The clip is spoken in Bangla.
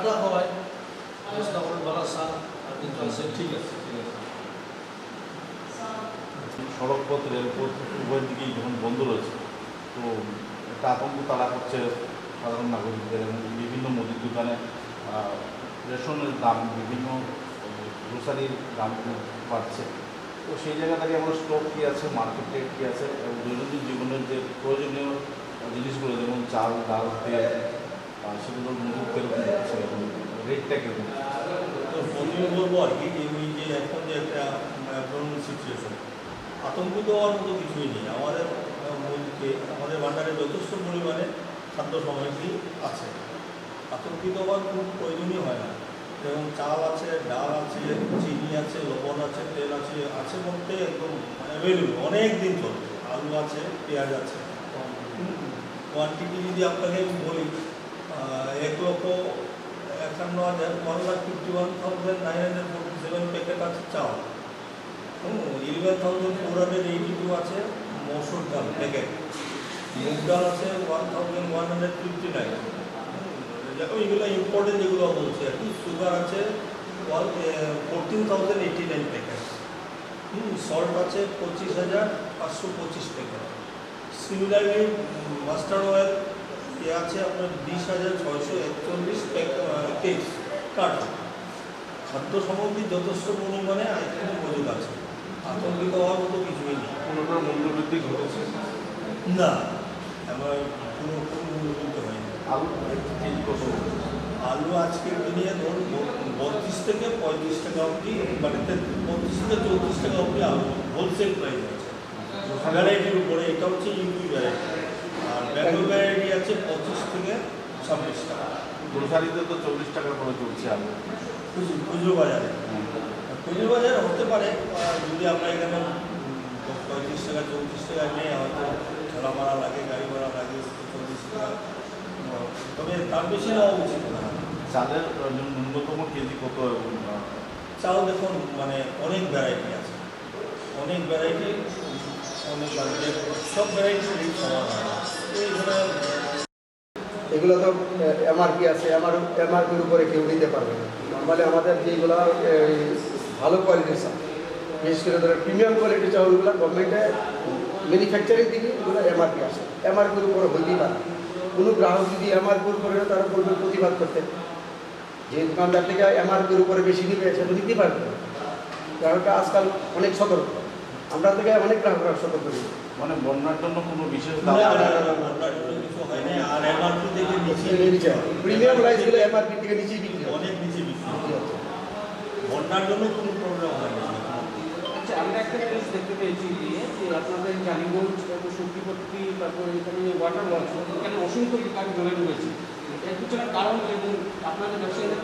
ঠান্ডা হয় চেষ্টা করেন বারাসা আর কিন্তু আছে। ঠিক আছে, ঠিক আছে। সড়কপথ রেলপথ উভয় দিকেই যখন বন্ধ রয়েছে, তো একটা আতঙ্ক তারা হচ্ছে সাধারণ নাগরিকদের, এবং বিভিন্ন মুদির দোকানে রেশনের দাম, বিভিন্ন গ্রোসারির দাম বাড়ছে। তো সেই জায়গা থেকে আমার স্টক কী আছে, মার্কেটে কী আছে, এবং দৈনন্দিন জীবনের যে প্রয়োজনীয় জিনিসগুলো যেমন চাল, ডাল, তেল, সেগুলোর মজুদ কীরকম হচ্ছে এবং রেটটা কীরকম? তো প্রথমে বলবো আর কি এই যে এখন যে একটা সিচুয়েশন, আতঙ্কিত হওয়ার মতো কিছুই নেই। আমাদের ভান্ডারে যথেষ্ট পরিমাণে খাদ্য সামগ্রী আছে, আতঙ্কিত হওয়ার খুব প্রয়োজনই হয় না। যেমন চাল আছে, ডাল আছে, চিনি আছে, লবণ আছে, তেল আছে, আছে বলতে একদম অ্যাভেলেবল, অনেক দিন চলবে। আলু আছে, পেঁয়াজ আছে। কোয়ান্টিটি যদি আপনাকে বলি, 1,51,947 প্যাকেট আছে চাল, 11,482 আছে মসুর ডাল প্যাকেট, মুগ ডাল আছে 1,159, এগুলো ইম্পর্টেন্ট যেগুলো বলছে আর কি। সুগার আছে 14,089 প্যাকেট, সল্ট আছে 25,525 প্যাকেট। সিমিলারলি মাস্টার্ড অয়েল আছে আপনার 20,641 কেজি কার্টন। খাদ্য সামগ্রী যথেষ্ট পরিমাণে এখানে মজুদ আছে, আতঙ্কিত হওয়ার মতো কিছুই নেই। কোনোটার মূল্যবৃদ্ধি ঘটেছে না, আমার কোনো মূল্যবৃদ্ধি হয়নি। আলু কেজি কত? আলু আজকের দিনে ধরুন 32 থেকে 35 টাকা অবধি, মানে 32 থেকে 34 টাকা অবধি আলু হোলসেল প্রাইস আছে ভ্যারাইটির উপরে। এটা হচ্ছে ইউপি ভ্যারাইটি, আর ব্যাঙ্গল ভ্যারাইটি আছে 25 থেকে 26 টাকা। গ্রোসারিতে তো 40 টাকা করে চলছে আলু খুচরো বাজারে। খুচরো বাজারে হতে পারে যদি আমরা এখানে 35 টাকা 34 টাকা নেই, হয়তো ঠেলা ভাড়া লাগে, গাড়ি ভাড়া লাগে 40 টাকা, তবে তার বেশি নেওয়া উচিত না। চালের ন্যূনতম কেজি কত? চাল দেখুন মানে অনেক ভ্যারাইটি আছে, অনেক ভ্যারাইটি, অনেক সব ভ্যারাইটি রেট সমান হয় না। এগুলো তো এমআরপি আছে, এমআরপির উপরে কেউ নিতে পারবে না। নর্মালি আমাদের যেগুলো ভালো কোয়ালিটির চাল, বিশেষ করে ধরো প্রিমিয়াম কোয়ালিটির চাউলগুলো গভর্নমেন্টে ম্যানুফ্যাকচারিং দিকে এগুলো এমআরপি আসে, এমআরপির উপরে হইতেই পারে। কোনো গ্রাহক যদি এমআরপির উপরে তারা বলবে প্রতিবাদ করতে, যে দোকানদার থেকে এমআরপির উপরে বেশি নিবে সেটা নিতে পারবে না। গ্রাহকরা আজকাল অনেক সতর্ক, আমরা থেকে অনেক গ্রাহকরা সতর্ক দিই। মানে বন্যার জন্য কোনো বিশেষ কিছু হয় না, আর এমআরপি থেকে নিচে প্রিমিয়াম রাইসগুলো এমআরপি থেকে নিচেই বিক্রি হয়, অনেক নিচে বিক্রি হচ্ছে। বন্যার জন্য কোনো প্রবলেম হয় না। আচ্ছা, আমরা একটা জিনিস দেখতে পেয়েছি যে আপনাদের কালীগঞ্জ, তারপর শক্তিপত্রী, তারপর এখানে ওয়াটার ওয়ার্কস, এখানে অসংখ্য দোকান জমে রয়েছে। এর পিছনে কারণ এবং আপনাদের ব্যবসায়ীদের